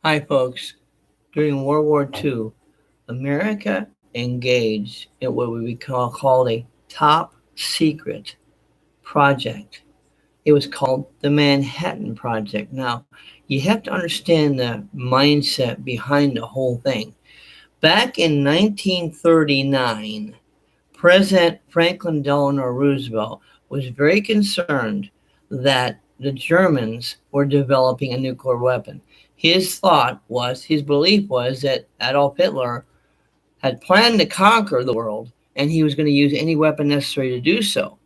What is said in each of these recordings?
Hi, folks. During World War II, America engaged in what we would call a top secret project. It was called the Manhattan Project. Now, you have to understand the mindset behind the whole thing. Back in 1939, President Franklin Delano Roosevelt was very concerned that the Germans were developing a nuclear weapon. His belief was that Adolf Hitler had planned to conquer the world and he was going to use any weapon necessary to do so.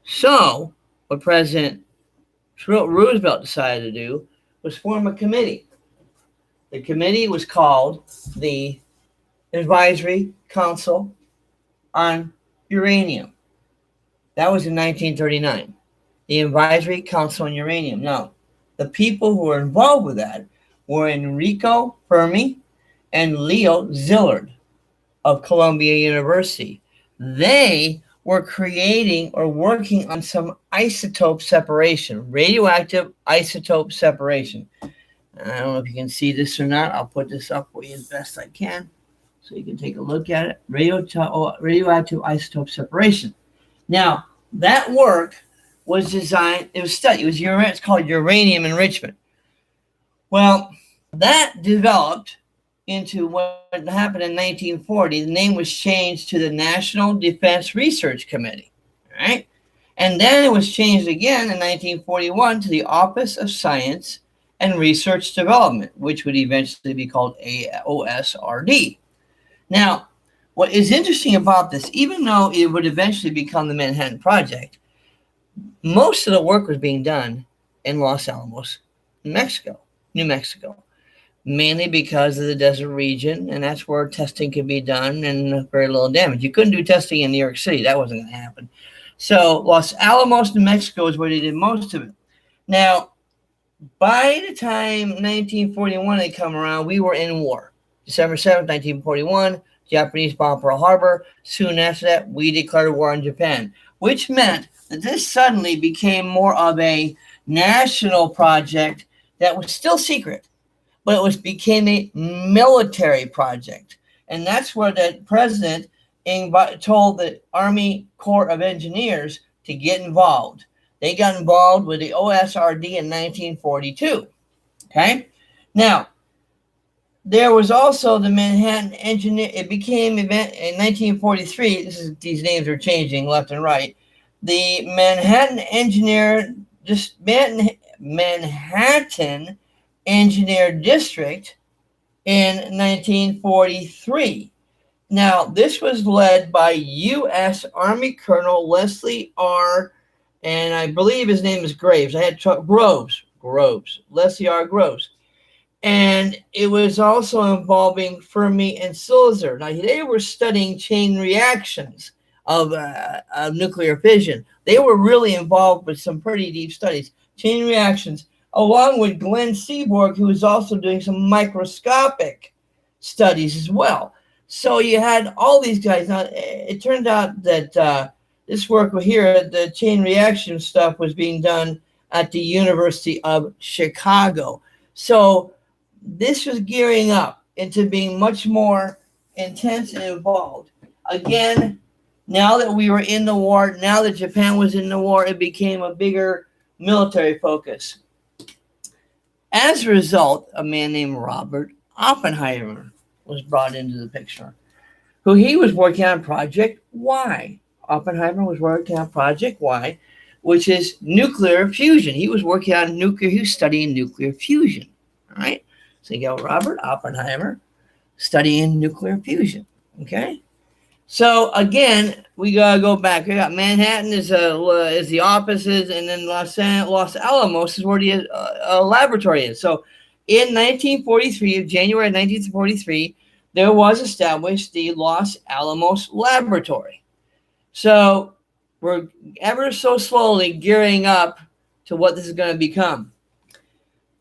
So, what President Roosevelt decided to do was form a committee. The committee was called the Advisory Council on Uranium. That was in 1939. The Advisory Council on Uranium. Now, the people who were involved with that were Enrico Fermi and Leo Szilard of Columbia University. They were creating or working on some isotope separation, radioactive isotope separation. I don't know if you can see this or not. I'll put this up for you as best I can so you can take a look at it. Radioactive isotope separation. Now, that work was designed, it was studied, it's called uranium enrichment. Well, that developed into what happened in 1940. The name was changed to the National Defense Research Committee. All right. And then it was changed again in 1941 to the Office of Science and Research Development, which would eventually be called OSRD. Now, what is interesting about this, even though it would eventually become the Manhattan Project, most of the work was being done in Los Alamos, New Mexico, mainly because of the desert region, and that's where testing could be done and very little damage. You couldn't do testing in New York City. That wasn't going to happen. So Los Alamos, New Mexico is where they did most of it. Now, by the time 1941 had come around, we were in war. December 7th, 1941, Japanese bombed Pearl Harbor. Soon after that, we declared war on Japan, which meant that this suddenly became more of a national project that was still secret, but became a military project. And that's where the president told the Army Corps of Engineers to get involved. They got involved with the OSRD in 1942. Okay? Now, there was also the Manhattan Engineer. It became event in 1943. These names are changing left and right. The Manhattan Engineer District in 1943. Now, this was led by U.S. Army Colonel Leslie R., and I believe his name is Graves. Leslie R. Groves. And it was also involving Fermi and Szilard. Now, they were studying chain reactions of nuclear fission. They were really involved with some pretty deep studies. Chain reactions, along with Glenn Seaborg, who was also doing some microscopic studies as well. So you had all these guys. Now, it turned out that this work here, the chain reaction stuff, was being done at the University of Chicago. So this was gearing up into being much more intense and involved. Again, now that we were in the war, now that Japan was in the war, it became a bigger military focus. As a result, a man named Robert Oppenheimer was brought into the picture, who he was working on Project Y. Oppenheimer was working on Project Y, which is nuclear fusion. He was working on he was studying nuclear fusion. All right. So you got Robert Oppenheimer studying nuclear fusion. Okay. So again, we gotta go back. We got Manhattan is the offices, and then Los Alamos is where the laboratory is. So in January 1943, there was established the Los Alamos Laboratory. So we're ever so slowly gearing up to what this is going to become.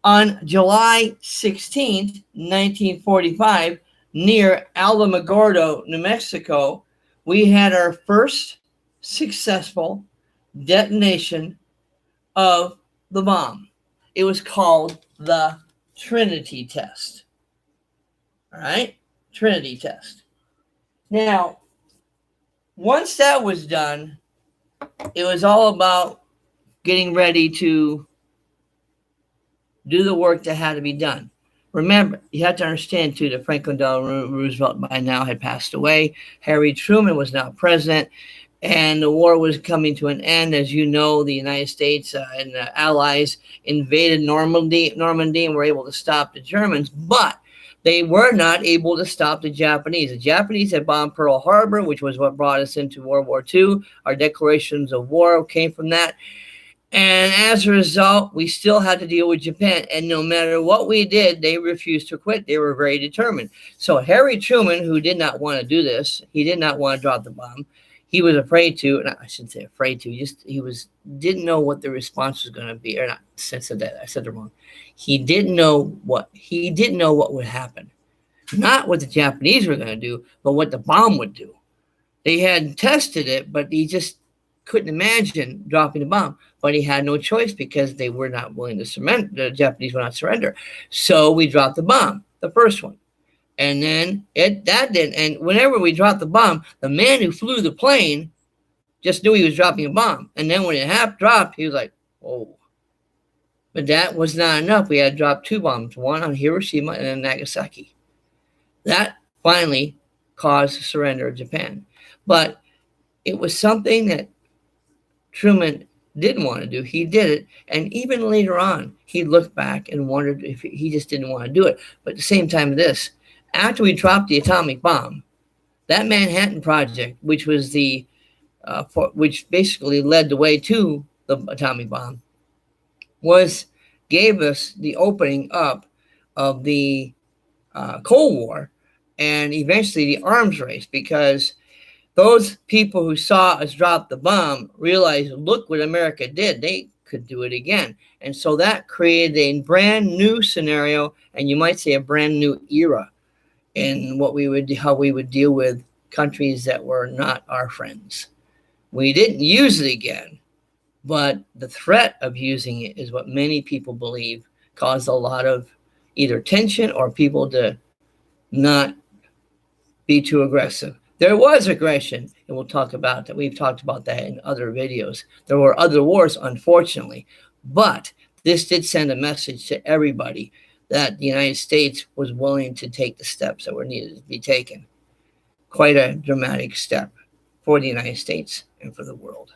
On July 16th, 1945, near Alamogordo, New Mexico, we had our first successful detonation of the bomb. It was called the Trinity test. All right? Trinity test. Now, once that was done, it was all about getting ready to do the work that had to be done. Remember, you have to understand, too, that Franklin Delano Roosevelt by now had passed away. Harry Truman was now president, and the war was coming to an end. As you know, the United States and the Allies invaded Normandy and were able to stop the Germans, but they were not able to stop the Japanese. The Japanese had bombed Pearl Harbor, which was what brought us into World War II. Our declarations of war came from that. And as a result, we still had to deal with Japan. And no matter what we did, they refused to quit. They were very determined. So Harry Truman, who did not want to do this, he did not want to drop the bomb. He was afraid to, and I shouldn't say afraid to, didn't know what the response was going to be. Or not, I said it wrong. He didn't know what would happen. Not what the Japanese were going to do, but what the bomb would do. They had tested it, but he just couldn't imagine dropping the bomb. But he had no choice because they were not willing to surrender. The Japanese would not surrender. So we dropped the bomb, the first one. And then that didn't. And whenever we dropped the bomb, the man who flew the plane just knew he was dropping a bomb. And then when it half dropped, he was like, oh. But that was not enough. We had to drop 2 bombs, one on Hiroshima and then Nagasaki. That finally caused the surrender of Japan. But it was something that Truman didn't want to do. He did it. And even later on, he looked back and wondered if he just didn't want to do it. But at the same time, after we dropped the atomic bomb, that Manhattan Project, which was which basically led the way to the atomic bomb, gave us the opening up of the Cold War and eventually the arms race, because those people who saw us drop the bomb realized, look what America did. They could do it again. And so that created a brand new scenario, and you might say a brand new era in how we would deal with countries that were not our friends. We didn't use it again, but the threat of using it is what many people believe caused a lot of either tension or people to not be too aggressive. There was aggression, and we'll talk about that. We've talked about that in other videos. There were other wars, unfortunately, but this did send a message to everybody that the United States was willing to take the steps that were needed to be taken. Quite a dramatic step for the United States and for the world.